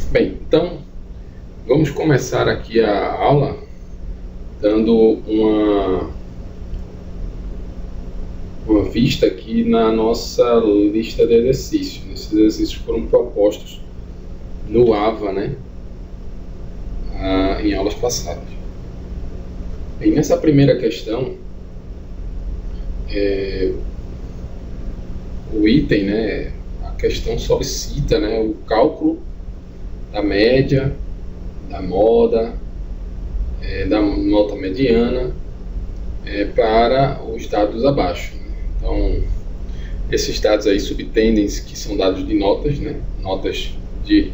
Bem, então vamos começar aqui a aula dando uma vista aqui na nossa lista de exercícios. Esses exercícios foram propostos no AVA, né, em aulas passadas. Bem, nessa primeira questão, o item, né, a questão solicita, né, o cálculo da média, da moda, da nota mediana para os dados abaixo. Então, esses dados aí subtendem-se que são dados de notas, né, notas de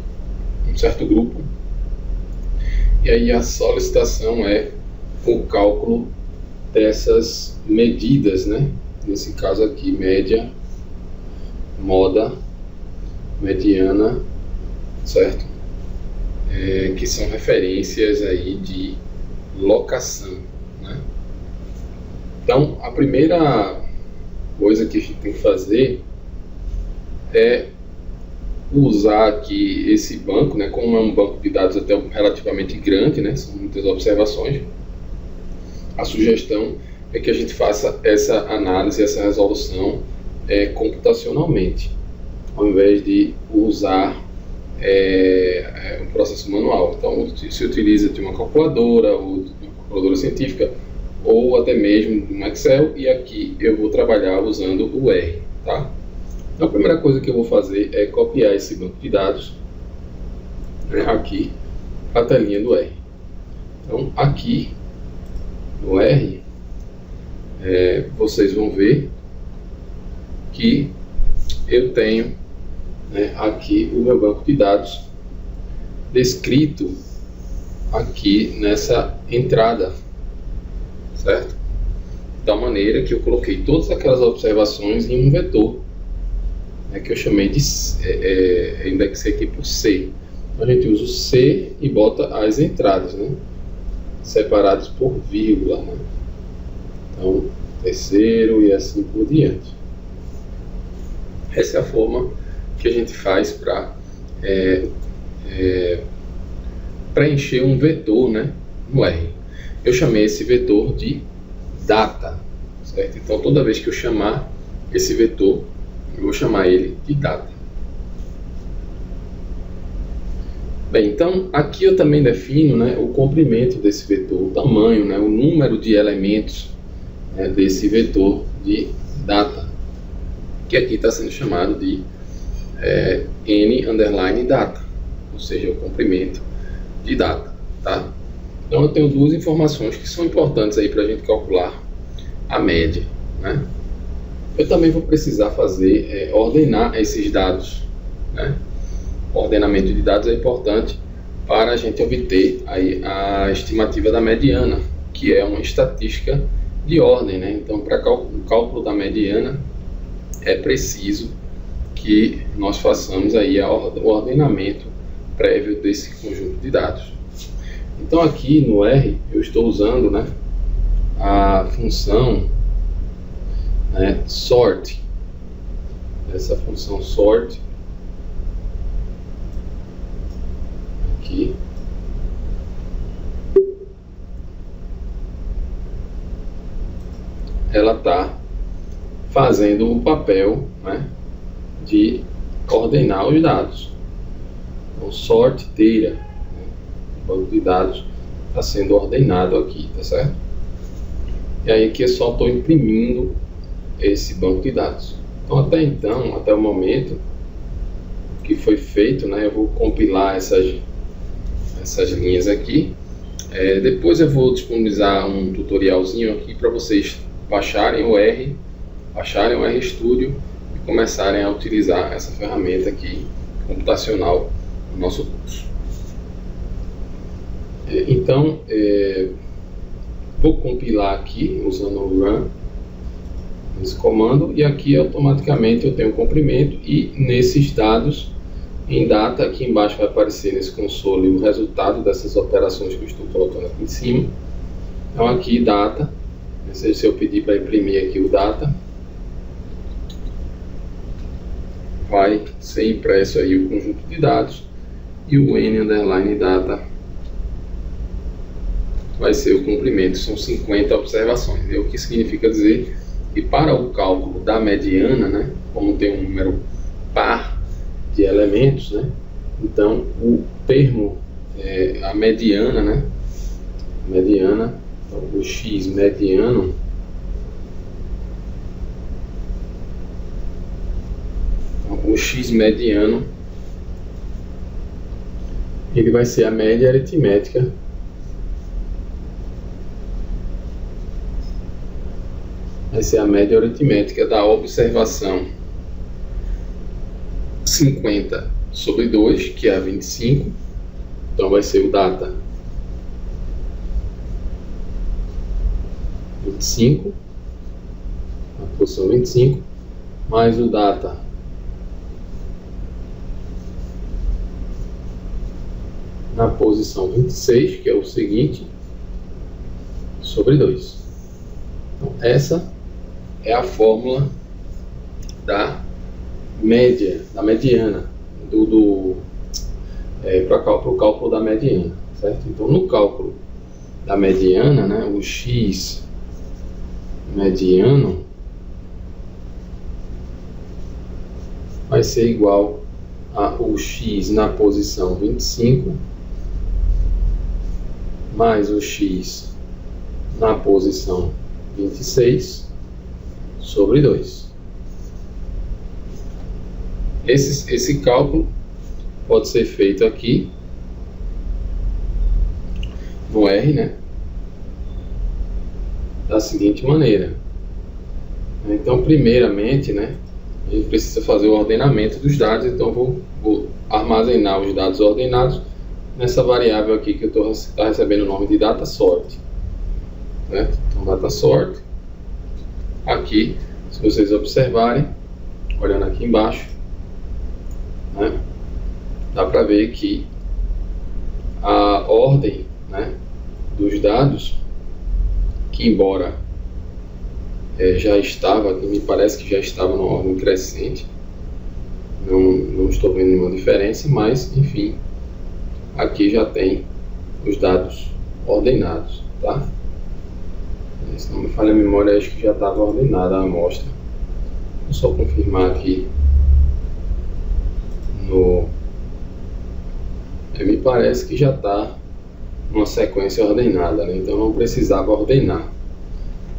um certo grupo. E aí a solicitação é o cálculo dessas medidas, né? Nesse caso aqui, média, moda, mediana, certo? Que são referências aí de locação, né? Então, a primeira coisa que a gente tem que fazer é usar aqui esse banco, né? Como é um banco de dados até relativamente grande, né? São muitas observações. A sugestão é que a gente faça essa análise, essa resolução computacionalmente, ao invés de usar um processo manual. Então, se utiliza de uma calculadora, ou de uma calculadora científica, ou até mesmo de um Excel, e aqui eu vou trabalhar usando o R, tá? Então, a primeira coisa que eu vou fazer é copiar esse banco de dados, né, aqui, a telinha do R. Então, aqui no R, vocês vão ver que eu tenho, né, aqui o meu banco de dados descrito aqui nessa entrada, certo? Da maneira que eu coloquei todas aquelas observações em um vetor, que eu chamei de indexei aqui por C. Então, a gente usa o C e bota as entradas, né, separados por vírgula, né? Então, terceiro e assim por diante. Essa é a forma que a gente faz para preencher um vetor, né, no R. Eu chamei esse vetor de data, certo? Então, toda vez que eu chamar esse vetor, eu vou chamar ele de data. Bem, então aqui eu também defino, né, o comprimento desse vetor, o tamanho, né, o número de elementos, desse vetor de data, que aqui está sendo chamado de n_data, ou seja, o comprimento de data, tá? Então eu tenho duas informações que são importantes aí para a gente calcular a média, né? Eu também vou precisar fazer, ordenar esses dados, né? O ordenamento de dados é importante para a gente obter aí a estimativa da mediana, que é uma estatística de ordem, né? Então, para o cálculo da mediana, é preciso que nós façamos aí o ordenamento prévio desse conjunto de dados. Então, aqui no R, eu estou usando, né, a função, né, sort. Essa função sort aqui, ela está fazendo o papel, né, de ordenar os dados. Então, sort data, né, o banco de dados está sendo ordenado aqui, tá certo? E aí aqui eu só estou imprimindo esse banco de dados. Então, até o momento que foi feito, né, eu vou compilar essas linhas aqui. Depois eu vou disponibilizar um tutorialzinho aqui para vocês baixarem o RStudio e começarem a utilizar essa ferramenta aqui computacional no nosso curso. Então, vou compilar aqui usando o run, esse comando, e aqui automaticamente eu tenho o comprimento, e nesses dados em data, aqui embaixo vai aparecer nesse console o resultado dessas operações que eu estou colocando aqui em cima. Então aqui data, se eu pedir para imprimir aqui o data, vai ser impresso aí o conjunto de dados, E o N underline data vai ser o comprimento, são 50 observações. O que significa dizer que para o cálculo da mediana, né, como tem um número par de elementos, né, então o termo, a mediana, né, mediana, o x mediano, o x mediano, ele vai ser a média aritmética da observação 50 sobre 2, que é a 25. Então vai ser o data 25, a posição 25, mais o data na posição 26, que é o seguinte, sobre 2. Então, essa é a fórmula da média, da mediana, para o cálculo da mediana, certo? Então, no cálculo da mediana, né, o x mediano vai ser igual ao x na posição 25 mais o x na posição 26 sobre 2. Esse cálculo pode ser feito aqui no R, né, da seguinte maneira. Então, primeiramente, né, a gente precisa fazer o ordenamento dos dados. Então, vou armazenar os dados ordenados nessa variável aqui que eu estou recebendo o nome de data sort, certo? Então, data sort, aqui, se vocês observarem, olhando aqui embaixo, né, dá para ver que a ordem, né, dos dados, que embora já estava, aqui me parece que já estava numa ordem crescente, não estou vendo nenhuma diferença, mas enfim, aqui já tem os dados ordenados, tá? Se não me falha a memória, acho que já estava ordenada a amostra. Vou só confirmar aqui me parece que já está uma sequência ordenada, né? Então não precisava ordenar,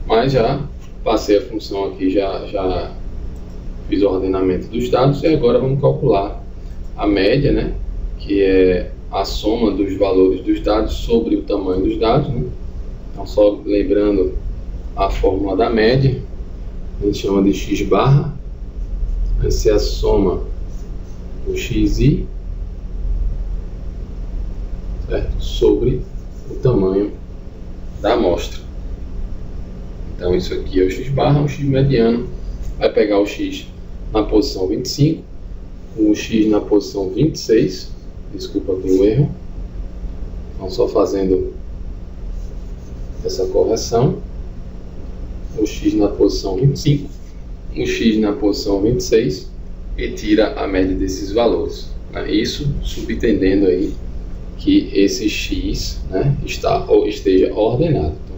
mas já passei a função aqui, já fiz o ordenamento dos dados e agora vamos calcular a média, né, que é a soma dos valores dos dados sobre o tamanho dos dados, né? Então, só lembrando a fórmula da média, a gente chama de x barra, vai ser a soma do xi, certo? Sobre o tamanho da amostra. Então isso aqui é o x barra, o x mediano vai pegar o x na posição 25, o x na posição 26, desculpa aqui o erro, então só fazendo essa correção, o x na posição 25, o x na posição 26 e tira a média desses valores, né? Isso subentendendo aí que esse x, né, esteja ordenado. Então,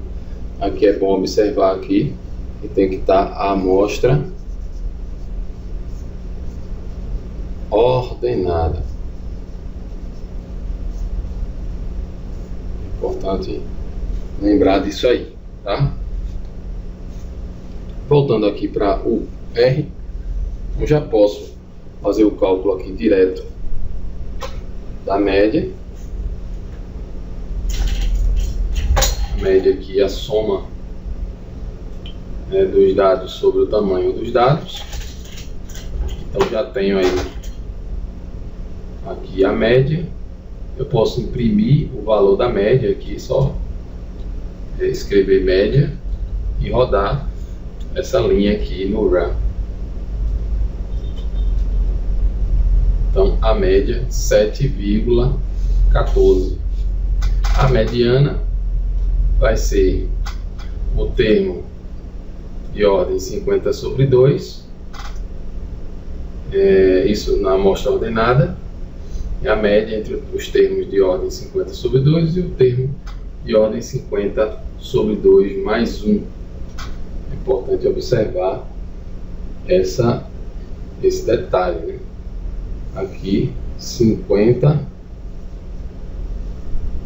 aqui é bom observar aqui que tem que estar a amostra ordenada. É importante lembrar disso aí, tá? Voltando aqui para o R, eu já posso fazer o cálculo aqui direto da média. A média aqui é a soma, né, dos dados sobre o tamanho dos dados. Então já tenho aí aqui a média. Eu posso imprimir o valor da média aqui, só escrever média e rodar essa linha aqui no Run. Então a média 7,14. A mediana vai ser o termo de ordem 50 sobre 2, isso na amostra ordenada, é a média entre os termos de ordem 50 sobre 2 e o termo de ordem 50 sobre 2 mais 1. É importante observar esse detalhe, né? Aqui 50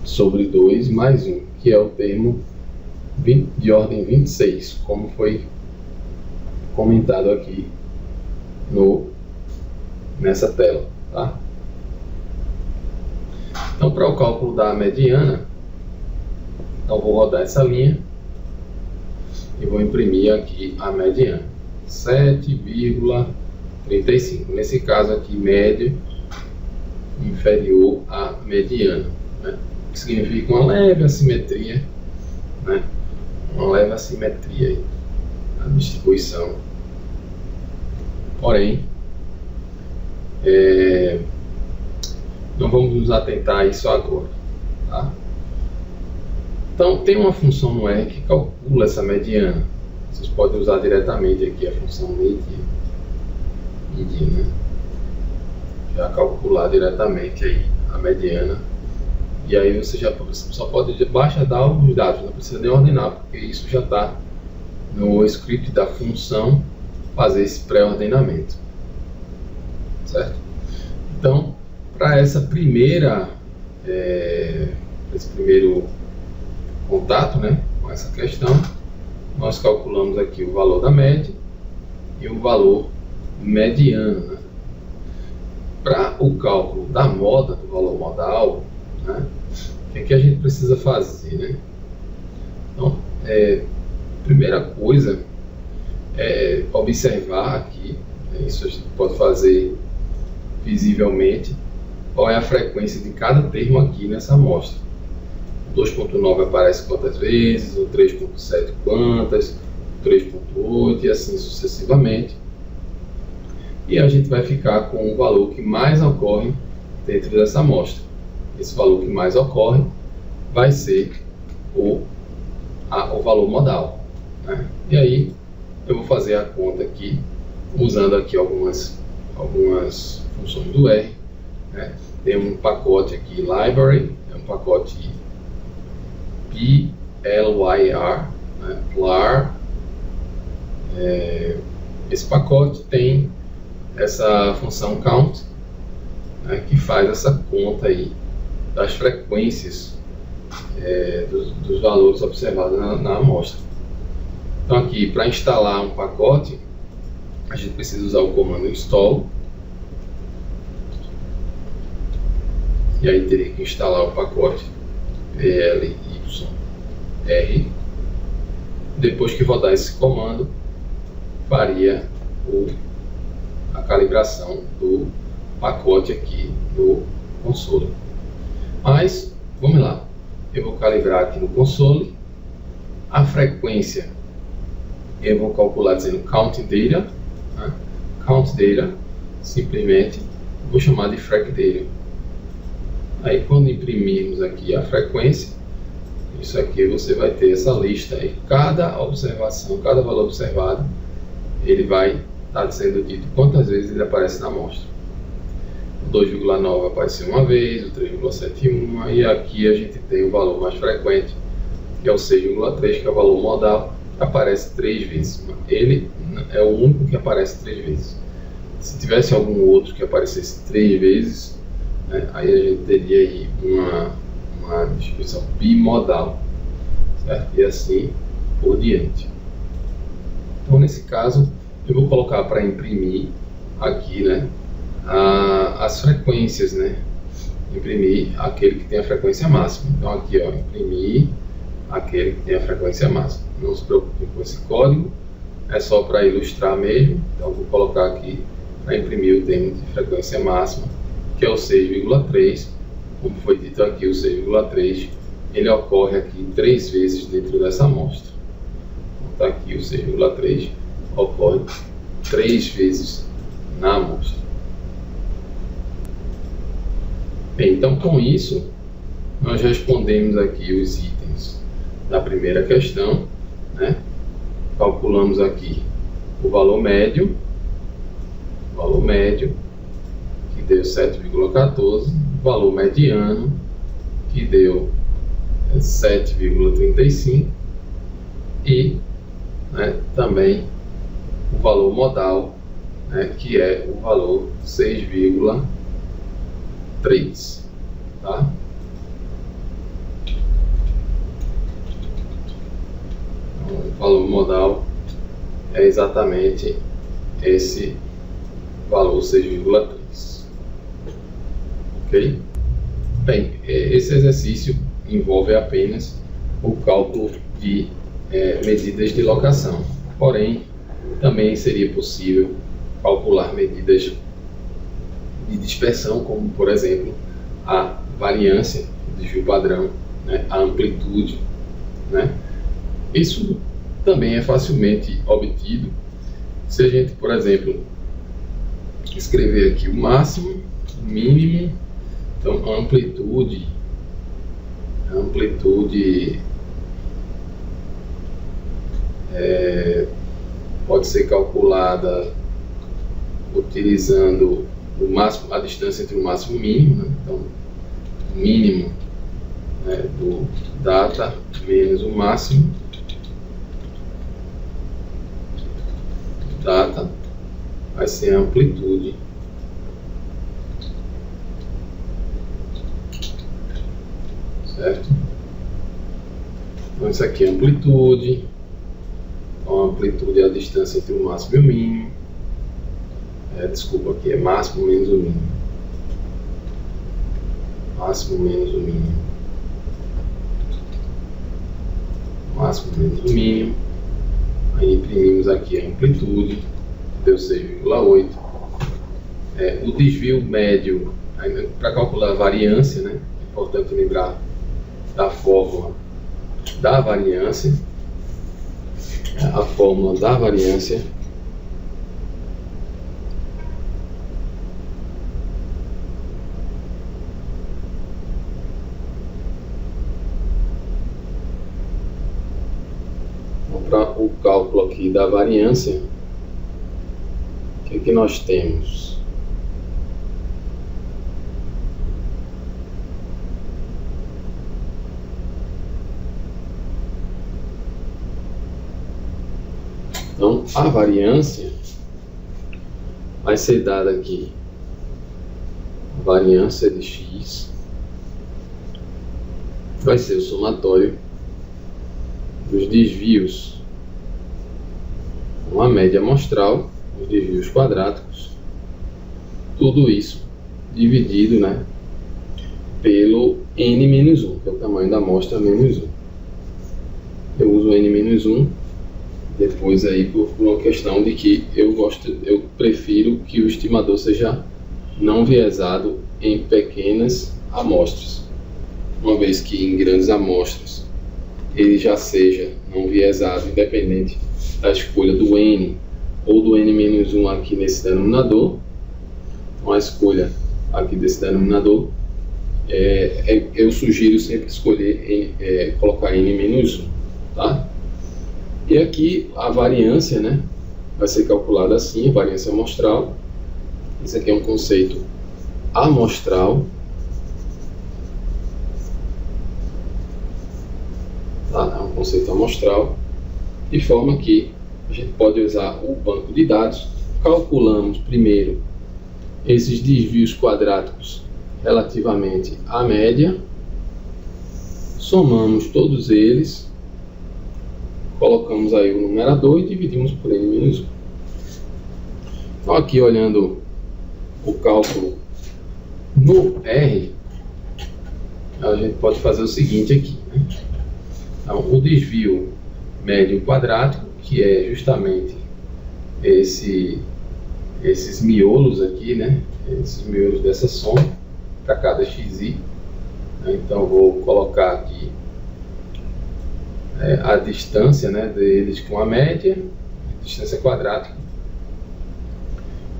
sobre 2 mais 1, que é o termo de ordem 26, como foi comentado aqui nessa tela, tá? Então, para o cálculo da mediana, eu vou rodar essa linha e vou imprimir aqui a mediana, 7,35. Nesse caso aqui, média inferior à mediana, né? Que significa uma leve assimetria, né? Uma leve assimetria aí na distribuição. Porém, não vamos nos atentar a isso agora, tá? Então, tem uma função no R que calcula essa mediana. Vocês podem usar diretamente aqui a função median, né? Já calcular diretamente aí a mediana. E aí você só pode, basta dar os dados, não precisa nem ordenar, porque isso já está no script da função fazer esse pré-ordenamento, certo? Então, para esse primeiro contato, né, com essa questão, nós calculamos aqui o valor da média e o valor mediano, né? Para o cálculo da moda, do valor modal, né, o que a gente precisa fazer, né? Então, primeira coisa é observar aqui, isso a gente pode fazer visivelmente, qual é a frequência de cada termo aqui nessa amostra. O 2.9 aparece quantas vezes, o 3.7 quantas, o 3.8 e assim sucessivamente. E a gente vai ficar com o valor que mais ocorre dentro dessa amostra. Esse valor que mais ocorre vai ser o valor modal, né? E aí eu vou fazer a conta aqui, usando aqui algumas funções do R, né? Tem um pacote aqui, library, é um pacote PLYR, né? PLAR. Esse pacote tem essa função count, né? Que faz essa conta aí das frequências dos valores observados na amostra. Então aqui, para instalar um pacote, a gente precisa usar o comando install. E aí teria que instalar o pacote PLYR. Depois que rodar esse comando, faria a calibração do pacote aqui no console. Mas, vamos lá. Eu vou calibrar aqui no console. A frequência eu vou calcular dizendo count data, né? Count data, simplesmente vou chamar de frac data. Aí quando imprimirmos aqui a frequência, isso aqui você vai ter essa lista aí. Cada observação, cada valor observado, ele vai estar sendo dito quantas vezes ele aparece na amostra. O 2,9 apareceu uma vez, o 3,7 uma, e aqui a gente tem o valor mais frequente, que é o 6,3, que é o valor modal, que aparece 3 vezes. Ele é o único que aparece 3 vezes. Se tivesse algum outro que aparecesse 3 vezes, né, aí a gente teria aí uma distribuição bimodal, certo? E assim por diante. Então, nesse caso, eu vou colocar para imprimir aqui, né, as frequências, né? Imprimir aquele que tem a frequência máxima. Então aqui, ó, imprimir aquele que tem a frequência máxima. Não se preocupe com esse código, é só para ilustrar mesmo. Então vou colocar aqui para imprimir o termo de frequência máxima, que é o 6,3. Como foi dito aqui, o 6,3 ele ocorre aqui 3 vezes dentro dessa amostra. Então tá aqui o 6,3 ocorre 3 vezes na amostra. Bem, então com isso nós respondemos aqui os itens da primeira questão, né? Calculamos aqui o valor médio, que deu 7,14, valor mediano, que deu 7,35, e também o valor modal, que é o valor 6,3, tá? Então, o valor modal é exatamente esse valor 6,3, ok? Bem, esse exercício envolve apenas o cálculo de medidas de locação, porém também seria possível calcular medidas de dispersão, como por exemplo a variância do desvio padrão, a amplitude, Isso também é facilmente obtido se a gente, por exemplo, escrever aqui o máximo, o mínimo. Então a amplitude pode ser calculada utilizando o máximo, a distância entre o máximo e o mínimo, Então, o mínimo do data menos o máximo do data vai ser a amplitude. Certo? Então, isso aqui é a amplitude. Então, a amplitude é a distância entre o máximo e o mínimo. Desculpa, aqui é máximo menos o mínimo. Máximo menos o mínimo. Máximo menos o mínimo. Aí imprimimos aqui a amplitude, deu 6,8. O desvio médio, para calcular a variância, é importante lembrar da fórmula da variância. A fórmula da variância para o cálculo aqui da variância, o que é que nós temos? Então, a variância vai ser dada aqui, a variância de x vai ser o somatório dos desvios com a média amostral, os desvios quadráticos, tudo isso dividido pelo n-1, que é o tamanho da amostra menos 1. Eu uso n-1 depois aí por uma questão de que eu prefiro que o estimador seja não viesado em pequenas amostras, uma vez que em grandes amostras ele já seja não viesado, independente da escolha do n ou do n-1 aqui nesse denominador. Então a escolha aqui desse denominador, eu sugiro sempre escolher colocar n-1, tá? E aqui a variância, vai ser calculada assim, a variância amostral. Esse aqui é um conceito amostral, tá? É um conceito amostral, de forma que a gente pode usar o banco de dados. Calculamos primeiro esses desvios quadráticos relativamente à média, somamos todos eles, colocamos aí o numerador e dividimos por n-1. Então aqui, olhando o cálculo no R, a gente pode fazer o seguinte aqui, Então, o desvio médio quadrático, que é justamente esses miolos aqui, esses miolos dessa soma para cada xi. Então vou colocar aqui a distância deles com a média, distância quadrática.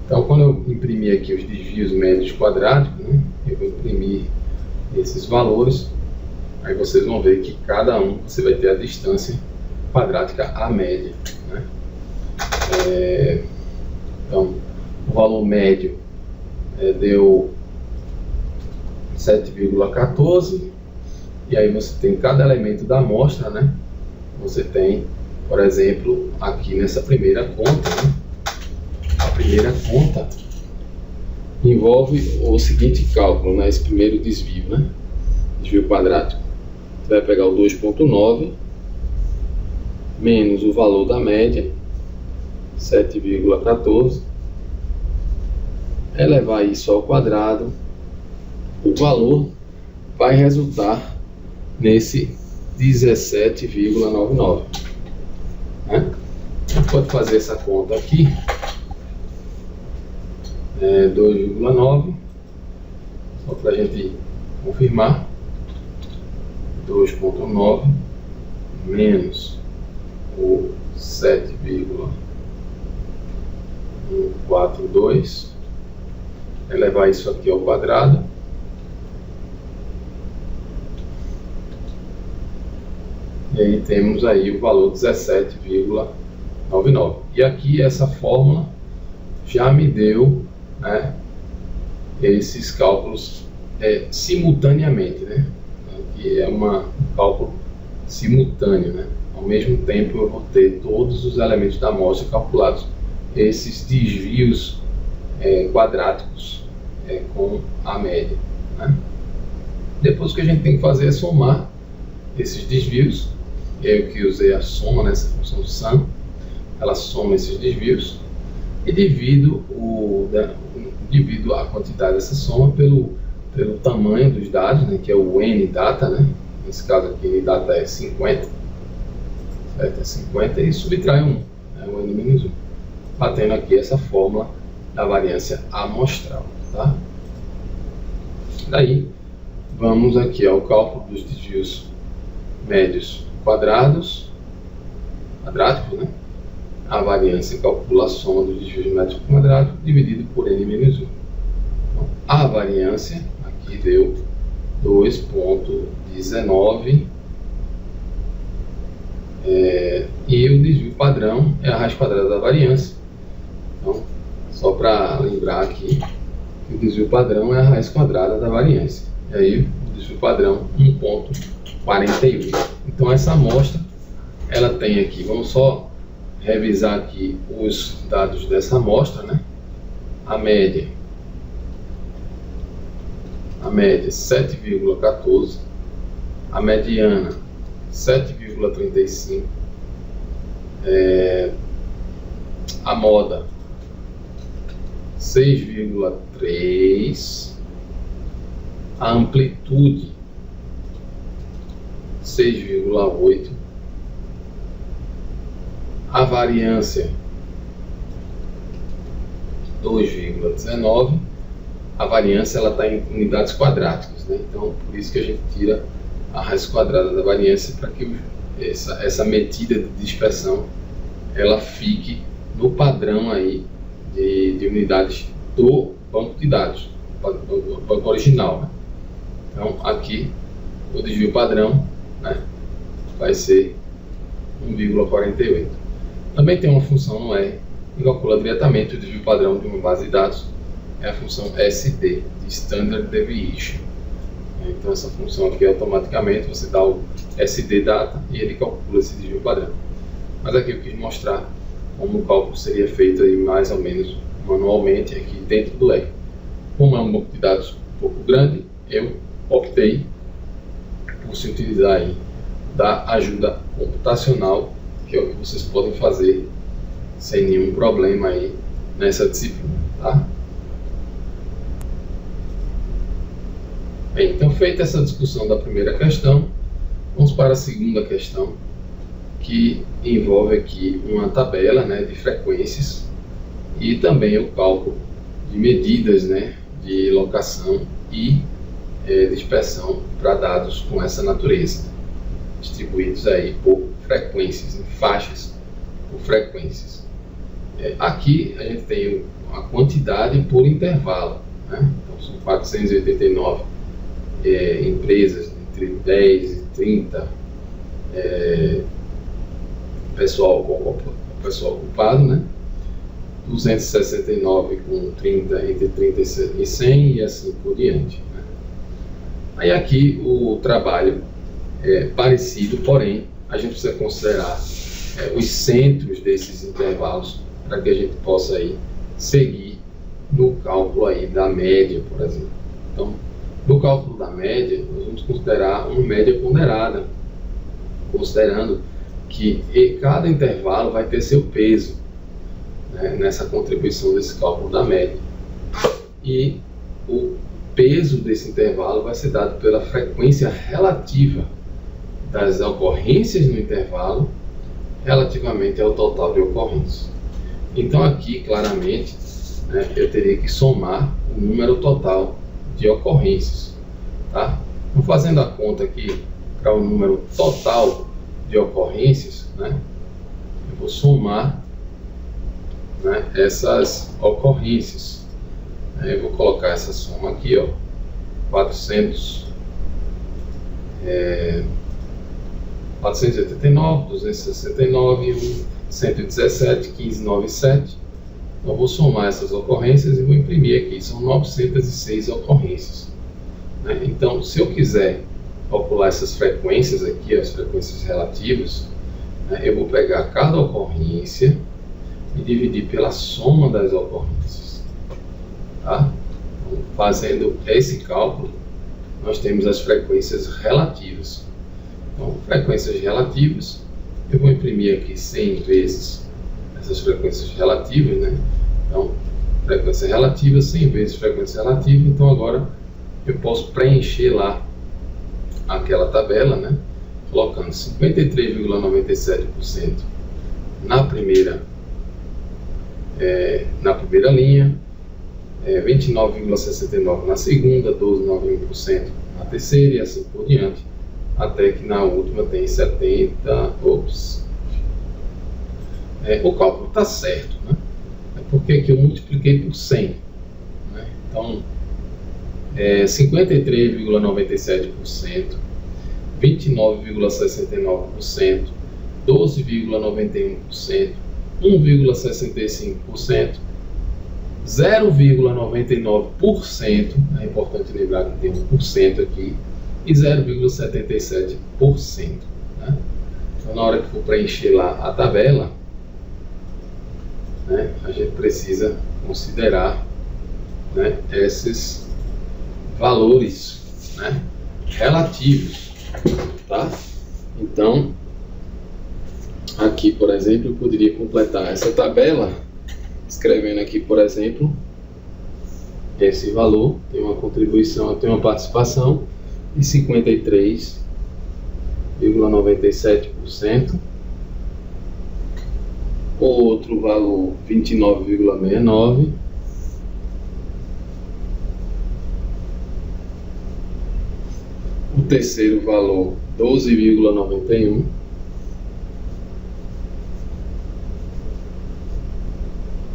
Então, quando eu imprimir aqui os desvios médios quadráticos, eu vou imprimir esses valores, aí vocês vão ver que cada um você vai ter a distância quadrática à média. Então, o valor médio deu 7,14. E aí você tem cada elemento da amostra, né? Você tem, por exemplo, aqui nessa primeira conta, né? A primeira conta envolve o seguinte cálculo, né? Esse primeiro desvio, né? Desvio quadrático. Você vai pegar o 2,9 menos o valor da média, 7,14, elevar isso ao quadrado. O valor vai resultar nesse 17,99, né? A gente pode fazer essa conta aqui, 2,9, só para a gente confirmar, 2,9 menos o 7,142, elevar isso aqui ao quadrado, e aí temos aí o valor 17,99. E aqui essa fórmula já me deu, né, esses cálculos simultaneamente, né? Aqui é um cálculo simultâneo, né? Ao mesmo tempo eu vou ter todos os elementos da amostra calculados, esses desvios quadráticos com a média, né? Depois o que a gente tem que fazer é somar esses desvios. Eu que usei a soma nessa função sum, ela soma esses desvios e divido a quantidade dessa soma pelo tamanho dos dados, né, que é o n-data, né? Nesse caso aqui n-data é 50, certo? É 50, e subtrai 1, né, o n-1, batendo aqui essa fórmula da variância amostral, tá? Daí vamos aqui ao cálculo dos desvios médios quadráticos, né? A variância calcula a soma dos desvios médios quadráticos dividido por n-1. Então, a variância aqui deu 2,19 e o desvio padrão é a raiz quadrada da variância. Então, só para lembrar aqui que o desvio padrão é a raiz quadrada da variância. E aí o desvio padrão 1,48. Então essa amostra ela tem aqui, vamos só revisar aqui os dados dessa amostra, né? A média 7,14, a mediana 7,35, a moda 6,3, a amplitude 6,8, a variância 2,19. A variância ela está em unidades quadráticas, né? Então por isso que a gente tira a raiz quadrada da variância para que essa medida de dispersão ela fique no padrão aí de unidades do banco de dados, do banco original, né? Então aqui o desvio padrão, né, vai ser 1,48. Também tem uma função no R que calcula diretamente o desvio padrão de uma base de dados, é a função SD, de Standard Deviation. Então essa função aqui automaticamente você dá o SD data e ele calcula esse desvio padrão. Mas aqui eu quis mostrar como o cálculo seria feito aí mais ou menos manualmente aqui dentro do R. Como é um banco de dados um pouco grande, eu optei por se utilizar aí da ajuda computacional, que é o que vocês podem fazer sem nenhum problema aí nessa disciplina, tá? Bem, então feita essa discussão da primeira questão, vamos para a segunda questão, que envolve aqui uma tabela, né, de frequências e também o cálculo de medidas, né, de locação e dispersão para dados com essa natureza, distribuídos aí por frequências, em faixas por frequências. Aqui a gente tem a quantidade por intervalo, né? Então são 489 empresas entre 10 e 30 pessoal ocupado, né? 269 com 30, entre 30 e 100 e assim por diante, né? Aí aqui o trabalho é parecido, porém a gente precisa considerar os centros desses intervalos para que a gente possa aí seguir no cálculo aí da média, por exemplo. Então, no cálculo da média, nós vamos considerar uma média ponderada, considerando que cada intervalo vai ter seu peso, né, nessa contribuição desse cálculo da média. E o peso desse intervalo vai ser dado pela frequência relativa das ocorrências no intervalo relativamente ao total de ocorrências. Então aqui, claramente, né, eu teria que somar o número total de ocorrências. Tá? Então, fazendo a conta aqui para o número total de ocorrências, né, eu vou somar, né, essas ocorrências. Eu vou colocar essa soma aqui, ó, 489, 269, 117, 1597. Então, eu vou somar essas ocorrências e vou imprimir aqui. São 906 ocorrências. Né? Então, se eu quiser calcular essas frequências aqui, as frequências relativas, né, eu vou pegar cada ocorrência e dividir pela soma das ocorrências. Tá? Então, fazendo esse cálculo, nós temos as frequências relativas. Então, frequências relativas, eu vou imprimir aqui 100 vezes essas frequências relativas, né? Então, frequência relativa, 100 vezes frequência relativa. Então, agora eu posso preencher lá aquela tabela, né? Colocando 53,97% na primeira linha, 29,69% na segunda, 12,91% na terceira e assim por diante, até que na última tem 70. O cálculo está certo, né? É porque aqui eu multipliquei por 100. Né? Então, 53,97%, 29,69%, 12,91%, 1,65%, 0,99%, é importante lembrar que tem 1% aqui, e 0,77%. Né? Então, na hora que for preencher lá a tabela, né, a gente precisa considerar, né, esses valores, né, relativos. Tá? Então, aqui, por exemplo, eu poderia completar essa tabela escrevendo aqui, por exemplo, esse valor tem uma contribuição, tem uma participação de 53,97%, o outro valor 29,69%, o terceiro valor 12,91%,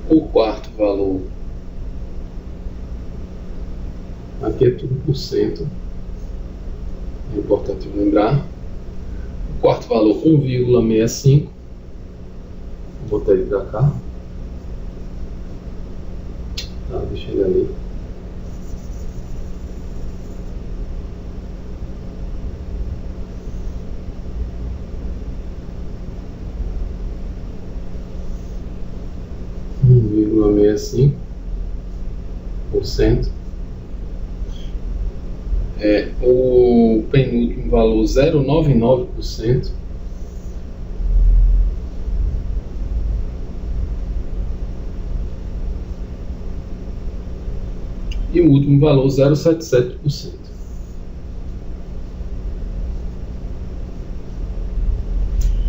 o quarto valor, aqui é tudo por cento, é importante lembrar, o quarto valor 1,65%, vou botar ele para cá, tá, deixa ele ali, %. O penúltimo valor 0,99%. E o último valor 0,77%.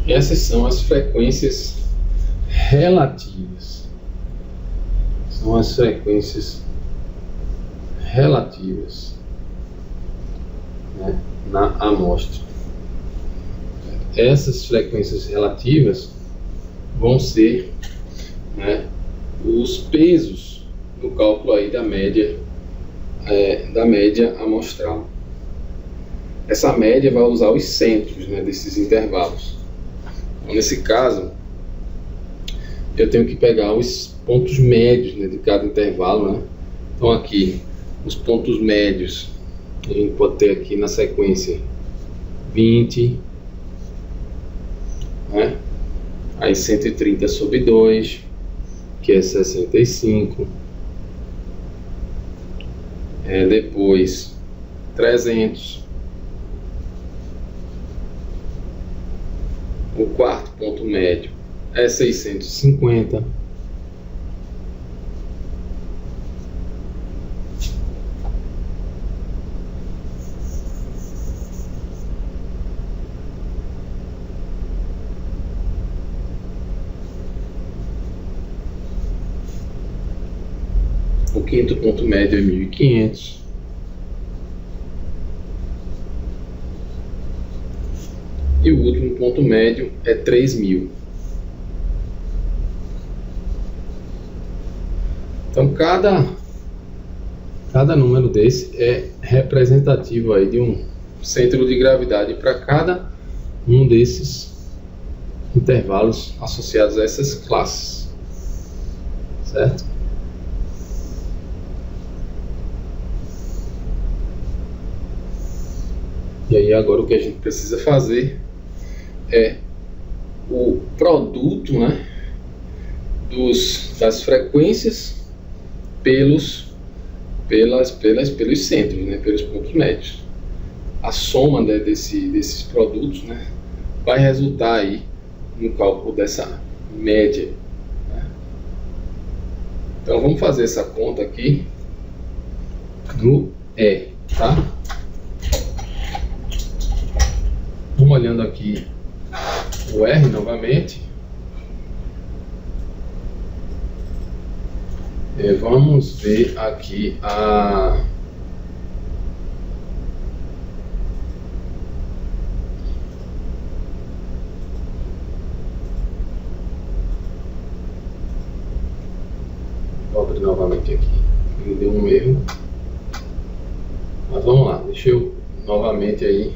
Essas são as frequências relativas. São as frequências relativas, né, na amostra. Essas frequências relativas vão ser, né, os pesos no cálculo aí da média amostral. Essa média vai usar os centros, né, desses intervalos. Então, nesse caso, eu tenho que pegar os pontos médios, né, de cada intervalo, né? Então aqui, os pontos médios A gente pode ter aqui na sequência 20, né? Aí 130 sobre 2, que é 65. Depois 300. O quarto ponto médio é 650. O quinto ponto médio é 1.500. E o último ponto médio é 3.000. Então cada número desse é representativo aí de um centro de gravidade para cada um desses intervalos associados a essas classes, certo? E aí agora o que a gente precisa fazer é o produto, né, das frequências pelos centros, né, pelos pontos médios. A soma, né, desses produtos, né, vai resultar aí no cálculo dessa média, né? Então vamos fazer essa conta aqui no E, tá? Vamos olhando aqui o R novamente. Vamos ver aqui vou abrir novamente aqui. Ele deu um erro. Mas vamos lá, deixa eu novamente aí.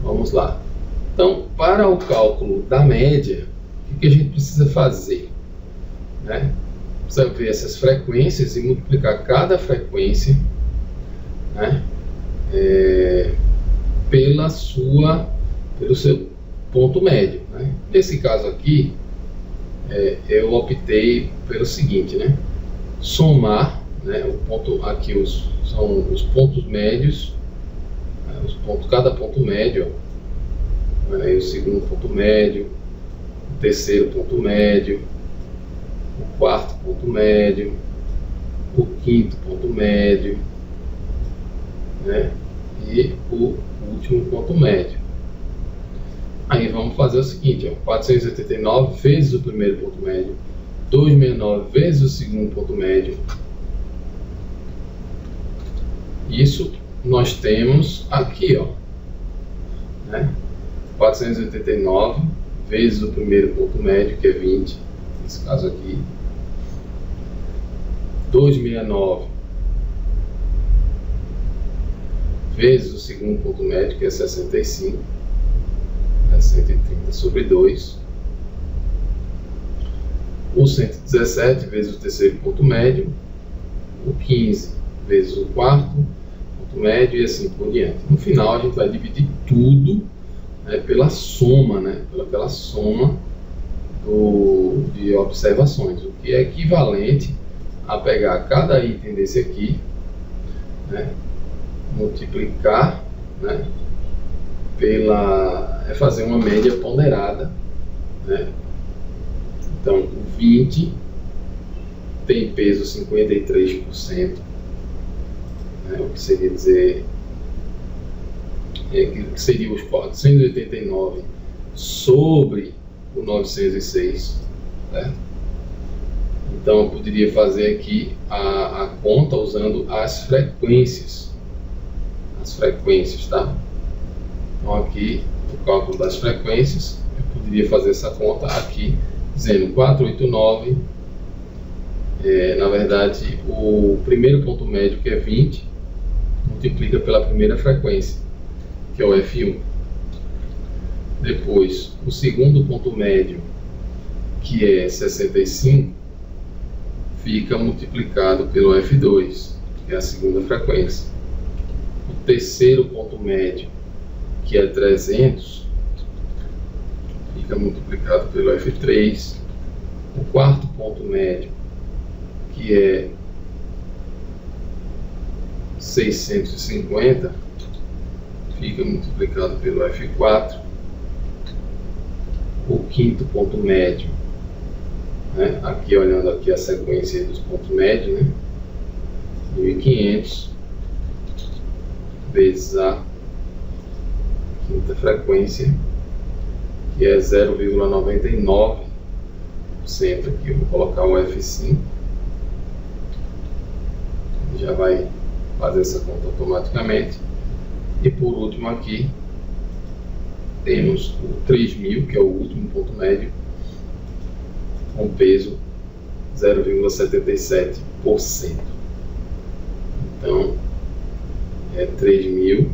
Vamos lá. Então, para o cálculo da média, o que a gente precisa fazer, né? Precisa ver essas frequências e multiplicar cada frequência, né, pelo seu ponto médio, né? Nesse caso aqui, eu optei pelo seguinte, né? Somar, né, o ponto aqui são os pontos médios, cada ponto médio, aí o segundo ponto médio, o terceiro ponto médio, o quarto ponto médio, o quinto ponto médio, né, e o último ponto médio. Aí vamos fazer o seguinte, ó, 489 vezes o primeiro ponto médio, 269 vezes o segundo ponto médio. Isso nós temos aqui, ó, né, 489 vezes o primeiro ponto médio, que é 20, nesse caso aqui, 269 vezes o segundo ponto médio, que é 65, é 130 sobre 2, o 117 vezes o terceiro ponto médio, o 15 vezes o quarto ponto médio e assim por diante. No final a gente vai dividir tudo, né, pela soma, né, pela soma de observações, o que é equivalente a pegar cada item desse aqui, né, multiplicar, né, fazer uma média ponderada, né? Então o 20 tem peso 53%, né, o que seria dizer que seria os 489 sobre o 906, né? Então eu poderia fazer aqui a conta usando as frequências, tá? Então aqui o cálculo das frequências, eu poderia fazer essa conta aqui dizendo 489, na verdade o primeiro ponto médio, que é 20, multiplica pela primeira frequência, que é o F1. Depois o segundo ponto médio, que é 65, fica multiplicado pelo F2, que é a segunda frequência. O terceiro ponto médio, que é 300, fica multiplicado pelo F3. O quarto ponto médio, que é 650, fica multiplicado pelo F4. O quinto ponto médio, né, aqui olhando aqui a sequência dos pontos médios, né, 1500 vezes a quinta frequência, que é 0,99%. Aqui eu vou colocar o F5, já vai fazer essa conta automaticamente. E por último aqui temos o 3000, que é o último ponto médio, com peso 0,77%. Então é 3000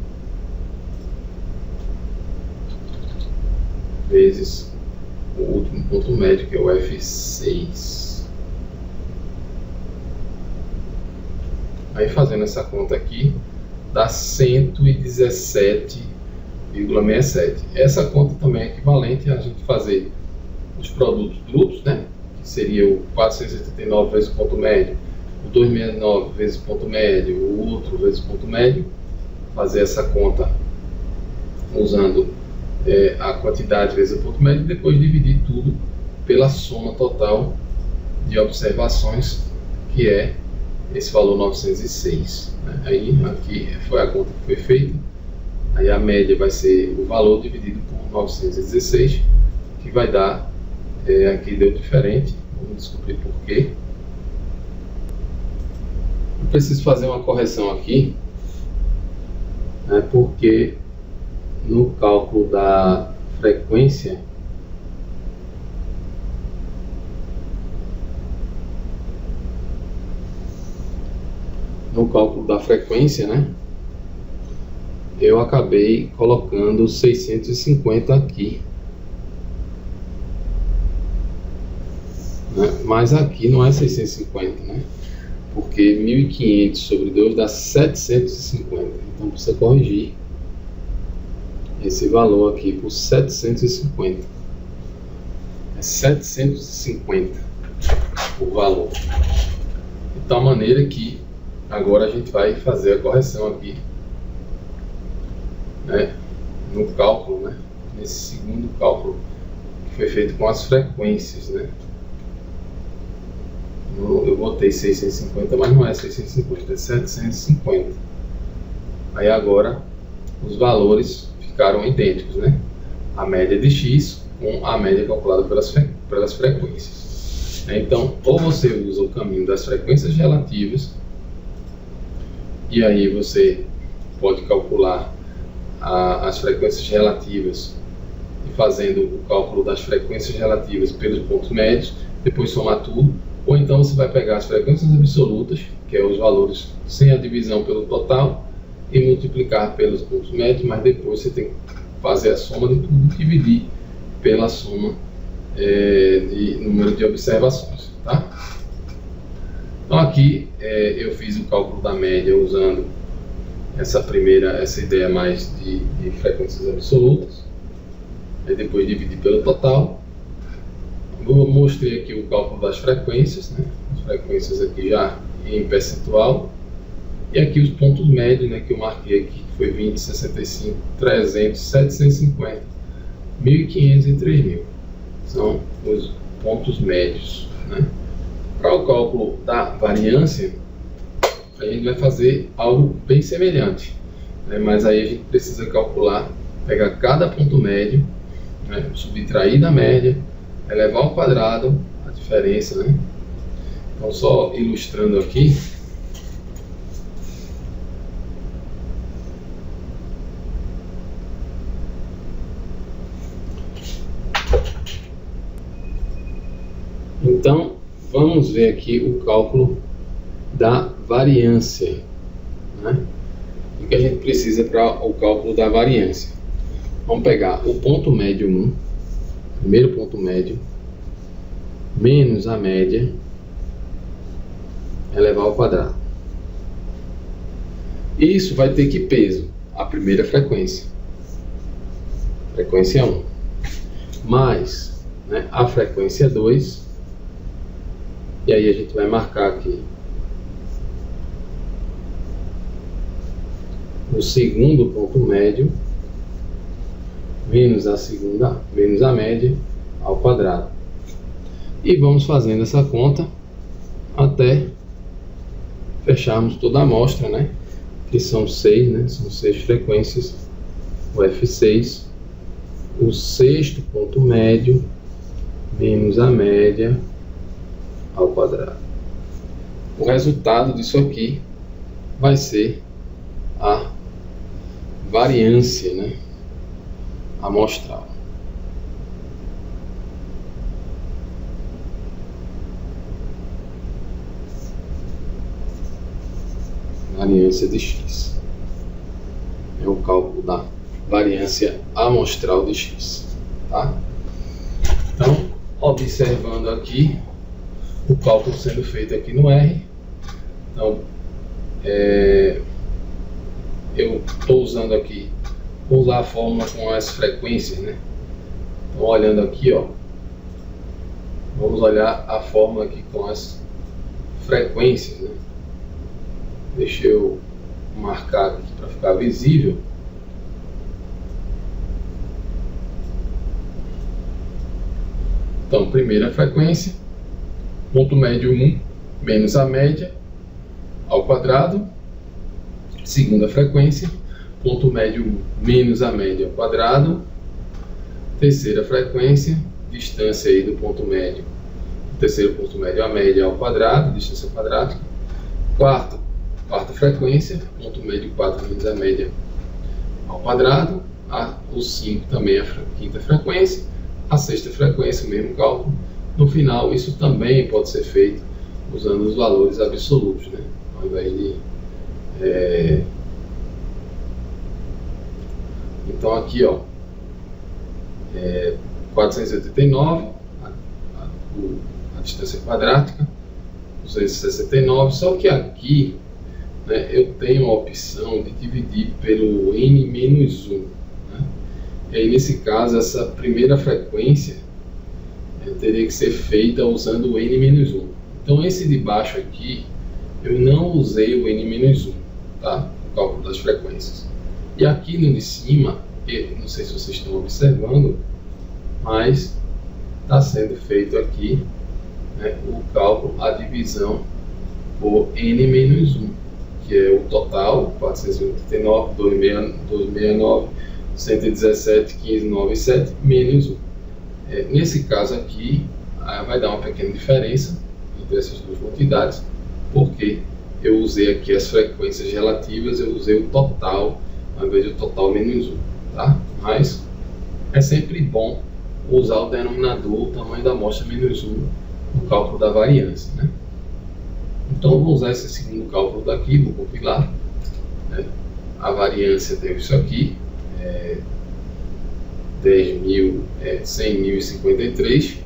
vezes o último ponto médio, que é o F6. Aí fazendo essa conta aqui, dá 117,67. Essa conta também é equivalente a gente fazer os produtos brutos, né? Que seria o 479 vezes o ponto médio, o 269 vezes o ponto médio, o outro vezes o ponto médio. Fazer essa conta usando a quantidade vezes o ponto médio, e depois dividir tudo pela soma total de observações, que é esse valor 906. Né? Aí aqui foi a conta que foi feita. Aí a média vai ser o valor dividido por 916, que vai dar, aqui deu diferente, vamos descobrir por quê. Eu preciso fazer uma correção aqui, né, porque no cálculo da frequência, né, eu acabei colocando 650 aqui, né? Mas aqui não é 650, né? Porque 1500 sobre 2 dá 750, então precisa corrigir esse valor aqui por 750. É 750 o valor, de tal maneira que agora a gente vai fazer a correção aqui, né, no cálculo, né, nesse segundo cálculo que foi feito com as frequências, né. Eu botei 650, mas não é 650, é 750. Aí agora os valores ficaram idênticos, né? A média de x com a média calculada pelas frequências. Então, ou você usa o caminho das frequências relativas, e aí você pode calcular as frequências relativas, e fazendo o cálculo das frequências relativas pelos pontos médios, depois somar tudo. Ou então você vai pegar as frequências absolutas, que é os valores sem a divisão pelo total, e multiplicar pelos pontos médios, mas depois você tem que fazer a soma de tudo e dividir pela soma de número de observações, tá? Então aqui eu fiz o cálculo da média usando essa ideia mais de frequências absolutas, aí depois dividir pelo total. Mostrei aqui o cálculo das frequências, né? As frequências aqui já em percentual, e aqui os pontos médios, né, que eu marquei aqui, que foi 20, 65, 300, 750, 1500 e 3000. São os pontos médios, né? Para o cálculo da variância, a gente vai fazer algo bem semelhante, né? Mas aí a gente precisa calcular, pegar cada ponto médio, né, subtrair da média, elevar ao quadrado a diferença, né? Então, só ilustrando aqui, então vamos ver aqui o cálculo da variância, né? O que a gente precisa para o cálculo da variância? Vamos pegar o ponto médio 1, primeiro ponto médio, menos a média, elevar ao quadrado. Isso vai ter que peso? A primeira frequência. Frequência 1. Mais, né, a frequência 2. E aí a gente vai marcar aqui o segundo ponto médio menos a média ao quadrado. E vamos fazendo essa conta até fecharmos toda a amostra, né? Que são 6, né? São 6 frequências, o F6, o sexto ponto médio menos a média ao quadrado. O resultado disso aqui vai ser a variância, né, amostral. Variância de x. É o cálculo da variância amostral de x. Tá? Então, observando aqui o cálculo sendo feito aqui no R. Então, eu estou usando aqui, vou usar a fórmula com as frequências, né? Então, olhando aqui, ó, vamos olhar a fórmula aqui com as frequências, né? Deixa eu marcar aqui para ficar visível. Então, primeira frequência, ponto médio 1 menos a média ao quadrado. Segunda frequência, ponto médio 1 menos a média ao quadrado. Terceira frequência, distância aí do ponto médio, do terceiro ponto médio à média ao quadrado, distância quadrática. Quarta frequência, ponto médio 4 menos a média ao quadrado. O 5 também é a quinta frequência. A sexta frequência, o mesmo cálculo. No final, isso também pode ser feito usando os valores absolutos, né? Ao invés de então aqui, ó, 489 a distância quadrática, 269, só que aqui, né, eu tenho a opção de dividir pelo n menos 1, né? E aí nesse caso essa primeira frequência teria que ser feita usando o n menos 1. Então esse de baixo aqui eu não usei o n menos 1, tá? O cálculo das frequências. E aqui no de cima, eu não sei se vocês estão observando, mas está sendo feito aqui, né, o cálculo, a divisão por n menos 1, que é o total, 489, 269, 117, 1597, menos 1. Nesse caso aqui, vai dar uma pequena diferença entre essas duas quantidades, porque eu usei aqui as frequências relativas, eu usei o total, ao invés do total menos 1, tá? Mas é sempre bom usar o denominador, o tamanho da amostra menos 1, no cálculo da variância, né? Então eu vou usar esse segundo cálculo daqui, vou compilar, né? A variância deu isso aqui, 100.053,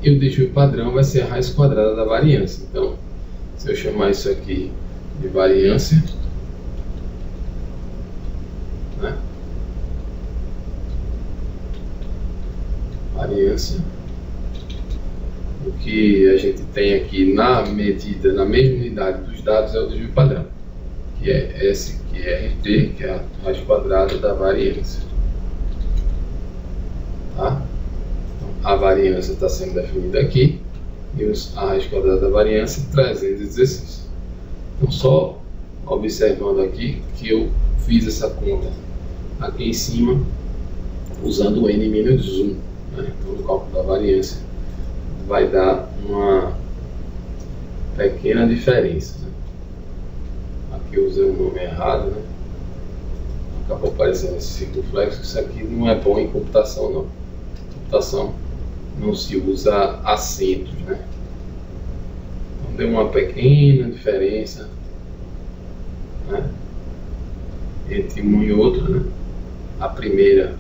e o desvio padrão vai ser a raiz quadrada da variância. Então, se eu chamar isso aqui de variância, né? Variância, o que a gente tem aqui na medida, na mesma unidade dos dados, é o desvio padrão, que é S, que é RT, que é a raiz quadrada da variância. Tá? Então, a variância está sendo definida aqui, e a raiz quadrada da variância 316. Então, só observando aqui que eu fiz essa conta aqui em cima usando o n menos 1, né? Então, no cálculo da variância vai dar uma pequena diferença, né? Aqui eu usei o nome errado, né? Acabou aparecendo esse circunflexo. Isso aqui não é bom em computação, não. Em computação não se usa acentos, né? Então deu uma pequena diferença, né, entre um e outro, né? A primeira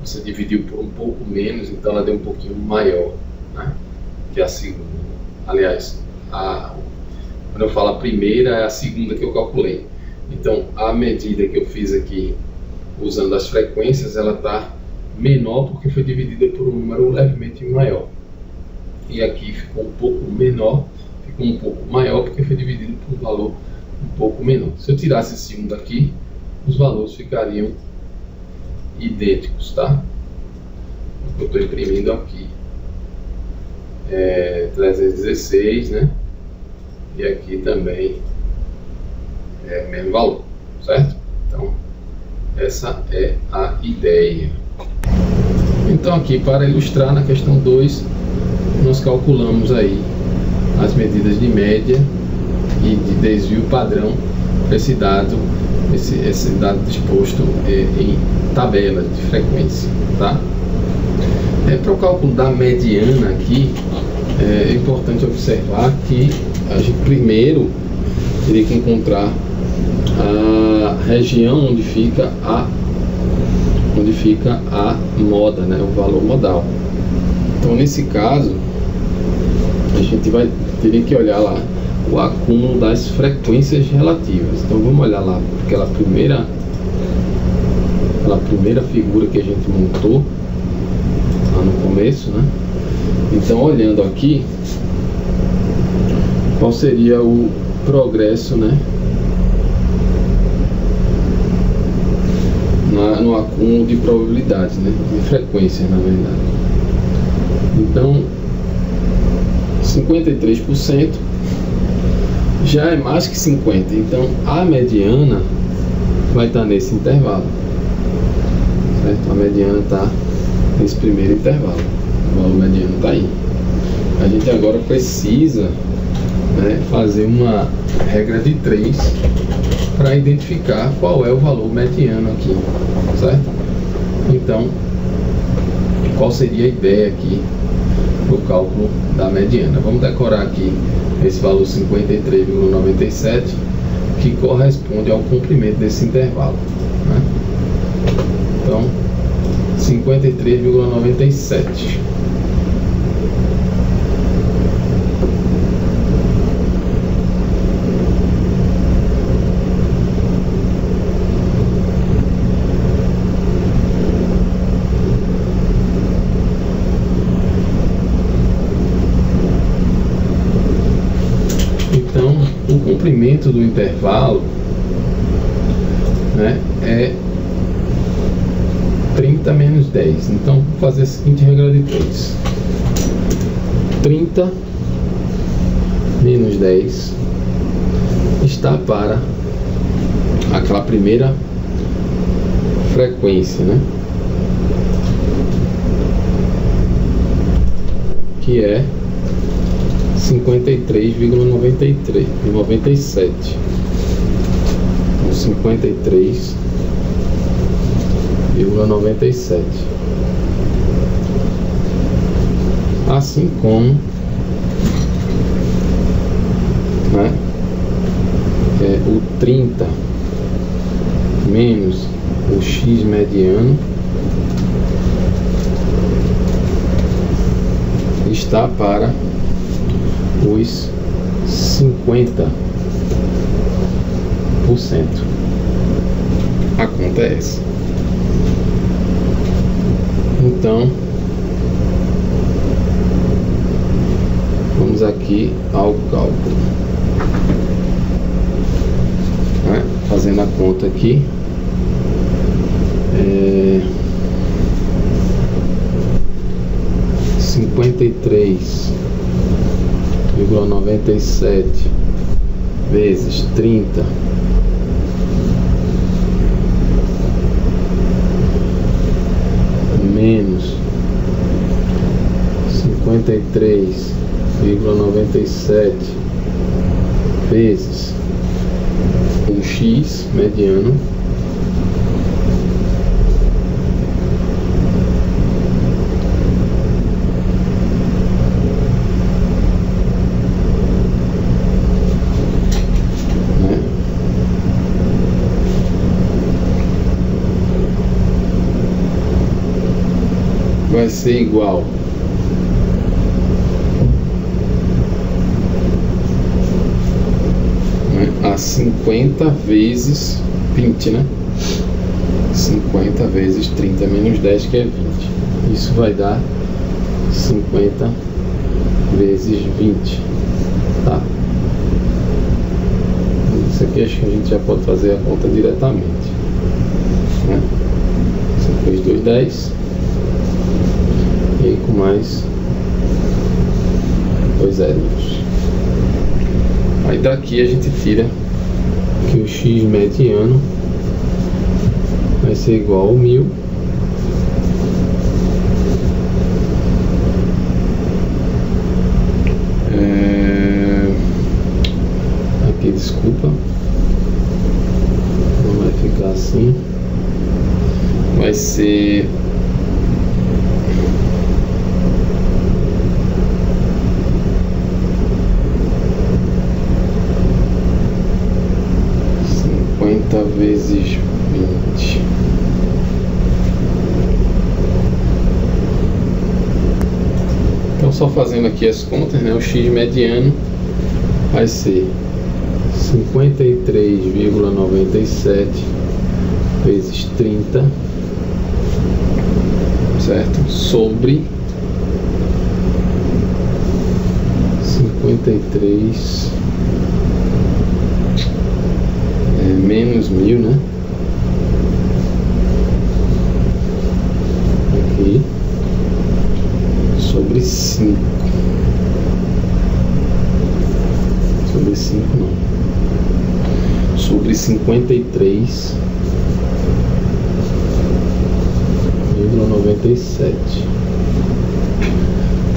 você dividiu por um pouco menos, então ela deu um pouquinho maior, né, que a segunda. Aliás, quando eu falo a primeira, é a segunda que eu calculei. Então a medida que eu fiz aqui usando as frequências, ela está menor porque foi dividida por um número levemente maior. E aqui ficou um pouco menor, ficou um pouco maior porque foi dividido por um valor um pouco menor. Se eu tirasse esse 1 daqui, os valores ficariam idênticos, tá? O que eu estou imprimindo aqui é 316, né? E aqui também é o mesmo valor, certo? Então, essa é a ideia. Então aqui, para ilustrar, na questão 2, nós calculamos aí as medidas de média e de desvio padrão para esse dado disposto em tabelas de frequência, tá? Para o cálculo da mediana aqui, é importante observar que a gente primeiro teria que encontrar a região onde fica a moda, né, o valor modal. Então nesse caso a gente teria que olhar lá o acúmulo das frequências relativas. Então vamos olhar lá aquela primeira figura que a gente montou lá no começo, né? Então olhando aqui, qual seria o progresso, né, no acúmulo de probabilidades, né, de frequências, na verdade. Então 53% já é mais que 50%. Então a mediana vai estar nesse intervalo, certo? A mediana está nesse primeiro intervalo, o valor mediano está aí. A gente agora precisa, né, fazer uma regra de 3 para identificar qual é o valor mediano aqui, certo? Então, qual seria a ideia aqui do cálculo da mediana? Vamos decorar aqui esse valor 53,97, que corresponde ao comprimento desse intervalo, né? Então 53,97. Então, o comprimento do intervalo, né, é 30 menos 10. Então, vou fazer a seguinte regra de 3. 30 menos 10 está para aquela primeira frequência, né, que é 53,97. Então 53,97. Assim como, né, o 30 menos o x mediano está para os 50%. A conta é essa. Então, vamos aqui ao cálculo, né? Fazendo a conta aqui, 53,97 vezes 30 menos 53,97 vezes o x mediano vai ser igual a 50 vezes 20, né? 50 vezes 30 menos 10, que é 20. Isso vai dar 50 vezes 20, tá? Isso aqui acho que a gente já pode fazer a conta diretamente, né? 5 vezes 2, 10. E aí com mais 2 zeros. Aí daqui a gente tira que o x mediano vai ser igual ao 1000 aqui, desculpa, não vai ficar assim, vai ser 50 vezes 20. Então, só fazendo aqui as contas, né? O x mediano vai ser 53,97 vezes 30, certo? Sobre 53 menos 1000, né? Aqui sobre 5. Sobre 5 não. Sobre 53,97.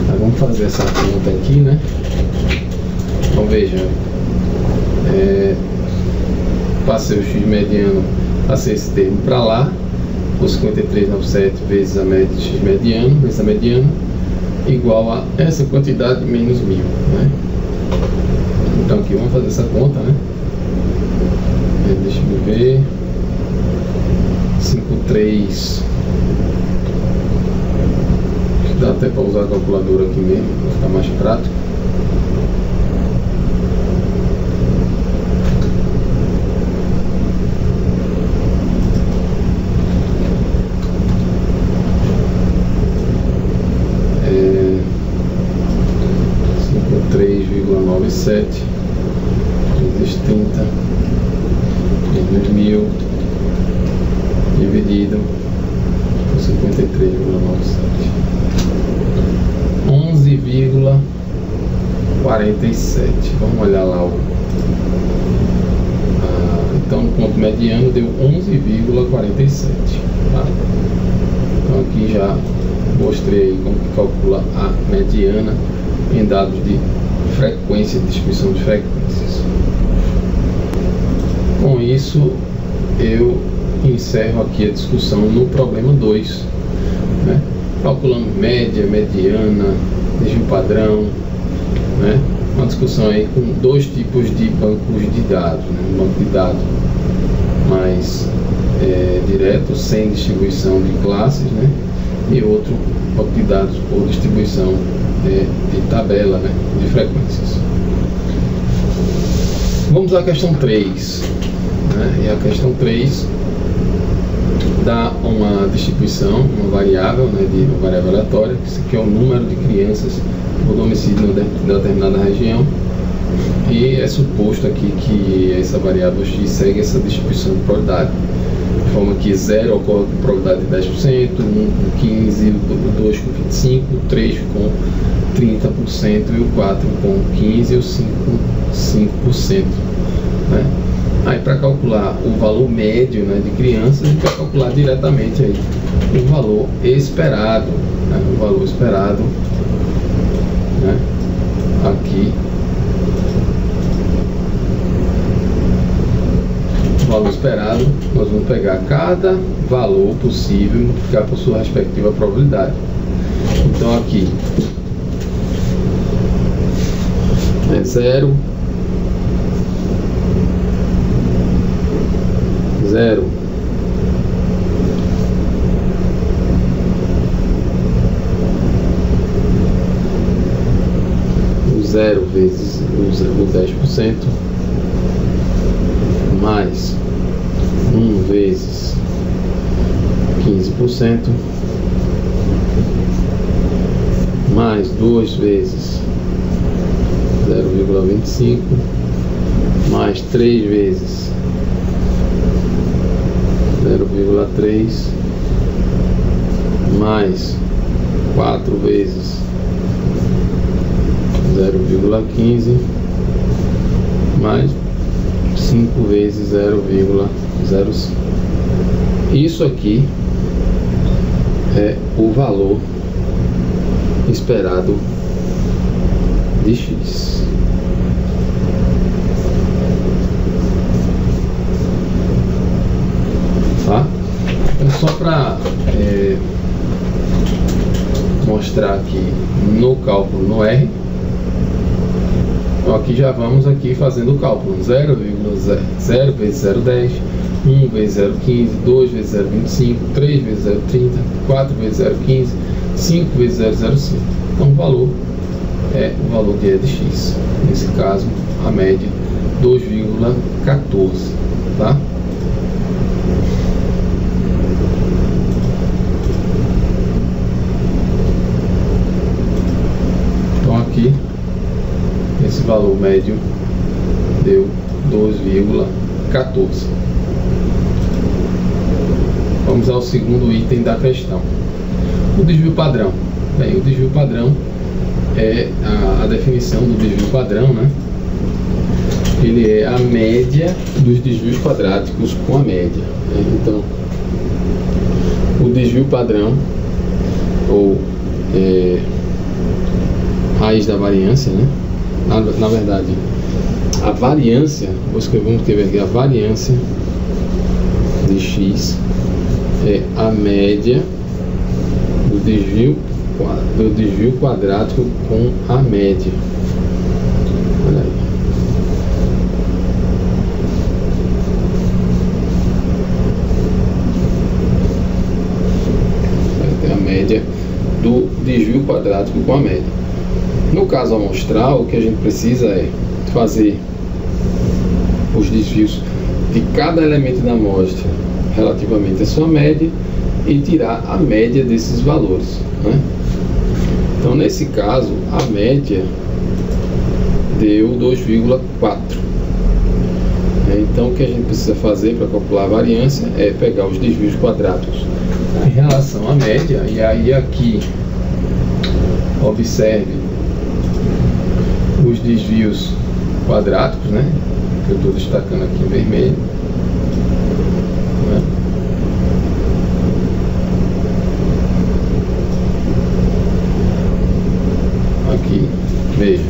Tá, vamos fazer essa conta aqui, né? Então veja, passei o x mediano, passei esse termo para lá, por 53,97 vezes a média de x mediano, vezes a mediana, igual a essa quantidade menos 1000, né? Então aqui vamos fazer essa conta, né? Deixa eu ver, 53, acho que dá até para usar a calculadora aqui mesmo, para ficar mais prático. Vezes 30 menos 1000 dividido por 53,97, 11,47. Vamos olhar lá então o ponto mediano deu 11,47, tá? Então aqui já mostrei como que calcula a mediana em dados de frequência, de distribuição de frequências. Com isso eu encerro aqui a discussão no problema 2, né? Calculando média, mediana, desvio padrão, né? Uma discussão aí com dois tipos de bancos de dados, né? Um banco de dados mais direto, sem distribuição de classes, né? E outro banco de dados por distribuição de tabela, né? De frequências. Vamos à questão 3, né? E a questão 3 dá uma distribuição, uma variável, né? De uma variável aleatória, que é o número de crianças por domicílio em determinada região, e é suposto aqui que essa variável x segue essa distribuição de probabilidade, de forma que 0 ocorre com probabilidade de 10%, 1 com 15%, o 2 com 25%, o 3 com 30% e o 4 com 15% e o 5 com 5%, né? Aí para calcular o valor médio, né, de crianças, a gente vai calcular diretamente aí o valor esperado, né? O valor esperado, né? Aqui o valor esperado, nós vamos pegar cada valor possível e multiplicar por sua respectiva probabilidade. Então aqui é 0, 0, o 0 vezes o 10%, 15%, mais 2 vezes 0,25, mais 3 vezes 0,3, mais 4 vezes 0,15, mais 5 vezes 0,05. Isso aqui é o valor esperado de x. Tá? Então, só para mostrar aqui no cálculo no R. Então aqui já vamos aqui fazendo o cálculo: 0 vezes 0,10, 1 vezes 0,15, 2 vezes 0,25, 3 vezes 0,30, 4 vezes 0,15, 5 vezes 0,05. Então o valor é o valor de E de x. Nesse caso, a média 2,14, tá? Então aqui esse valor médio deu 2,14. Vamos ao segundo item da questão: o desvio padrão. Bem, o desvio padrão é a definição do desvio padrão, né? Ele é a média dos desvios quadráticos com a média, né? Então, o desvio padrão, ou raiz da variância, né? Na verdade, a variância, vamos escrever aqui, a variância de x é a média do desvio quadrático com a média. Olha aí. Vai ter a média do desvio quadrático com a média. No caso amostral, o que a gente precisa é fazer os desvios de cada elemento da amostra relativamente à sua média e tirar a média desses valores, né? Então, nesse caso, a média deu 2,4. Então, o que a gente precisa fazer para calcular a variância é pegar os desvios quadráticos em relação à média, e aí aqui observe os desvios quadráticos, né, que eu estou destacando aqui em vermelho, né? Aqui, veja,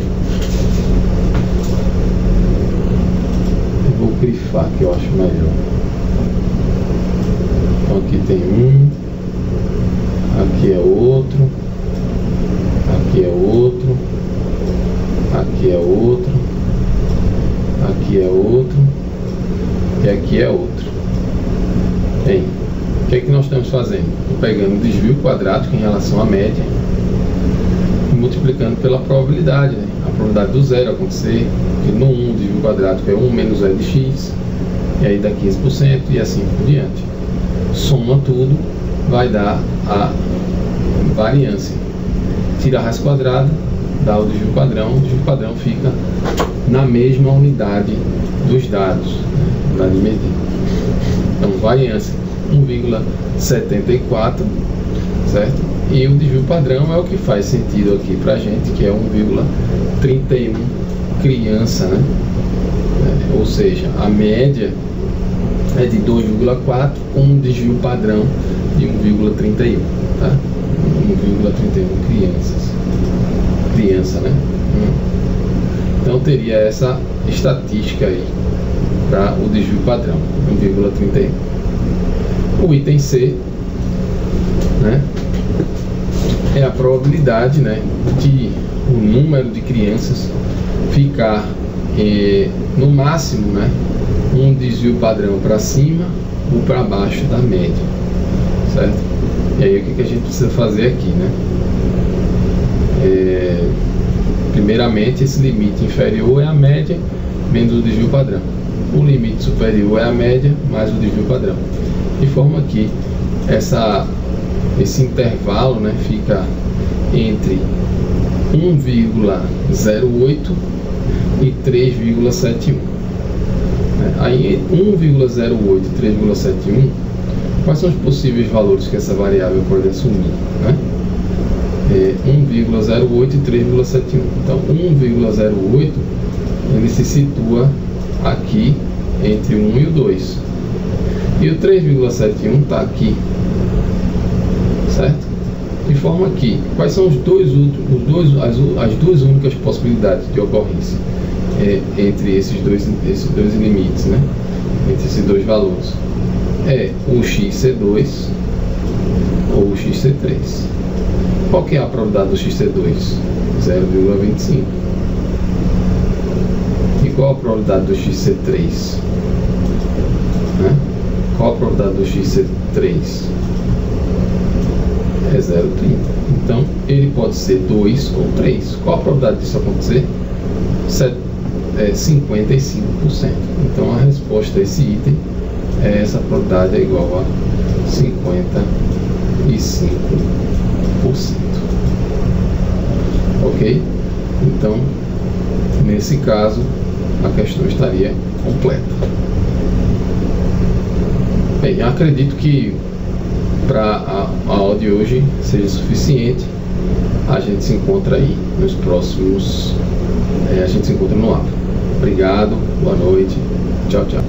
eu vou grifar que eu acho melhor. Então aqui tem um, aqui é outro, aqui é outro, aqui é outro, aqui é outro e aqui é outro. Bem, o que é que nós estamos fazendo? Estou pegando o desvio quadrático em relação à média e multiplicando pela probabilidade, né? A probabilidade do zero acontecer, que no 1 o desvio quadrático é 1 menos E de x, e aí dá 15% e assim por diante. Soma tudo, vai dar a variância. Tira a raiz quadrada, dá o desvio padrão fica na mesma unidade dos dados, né? Unidade medida. Então, variância 1,74, certo? E o desvio padrão é o que faz sentido aqui pra gente, que é 1,31 criança, né? Ou seja, a média é de 2,4 com um desvio padrão de 1,31, tá? 1,31 criança, né? Então teria essa estatística aí para o desvio padrão, 1,31. O item C, né, é a probabilidade, né, de o número de crianças ficar no máximo, né, um desvio padrão para cima ou para baixo da média, certo? E aí o que a gente precisa fazer aqui, né? Primeiramente, esse limite inferior é a média menos o desvio padrão. O limite superior é a média mais o desvio padrão. De forma que esse intervalo, né, fica entre 1,08 e 3,71. Aí 1,08 e 3,71, quais são os possíveis valores que essa variável pode assumir, né? 1,08 e 3,71. Então 1,08 ele se situa aqui entre o 1 e o 2, e o 3,71 está aqui, certo? De forma que, quais são as duas únicas possibilidades de ocorrência entre esses dois limites, né? Entre esses dois valores? É o XC2 ou o XC3. Qual que é a probabilidade do XC2? 0,25. E qual a probabilidade do XC3? Né? Qual a probabilidade do XC3? É 0,30. Então, ele pode ser 2 ou 3. Qual a probabilidade disso acontecer? 55%. Então, a resposta a esse item é essa probabilidade é igual a 55%. Ok? Então, nesse caso, a questão estaria completa. Bem, acredito que para a aula de hoje seja suficiente. A gente se encontra aí nos próximos. A gente se encontra no aula. Obrigado, boa noite, tchau, tchau.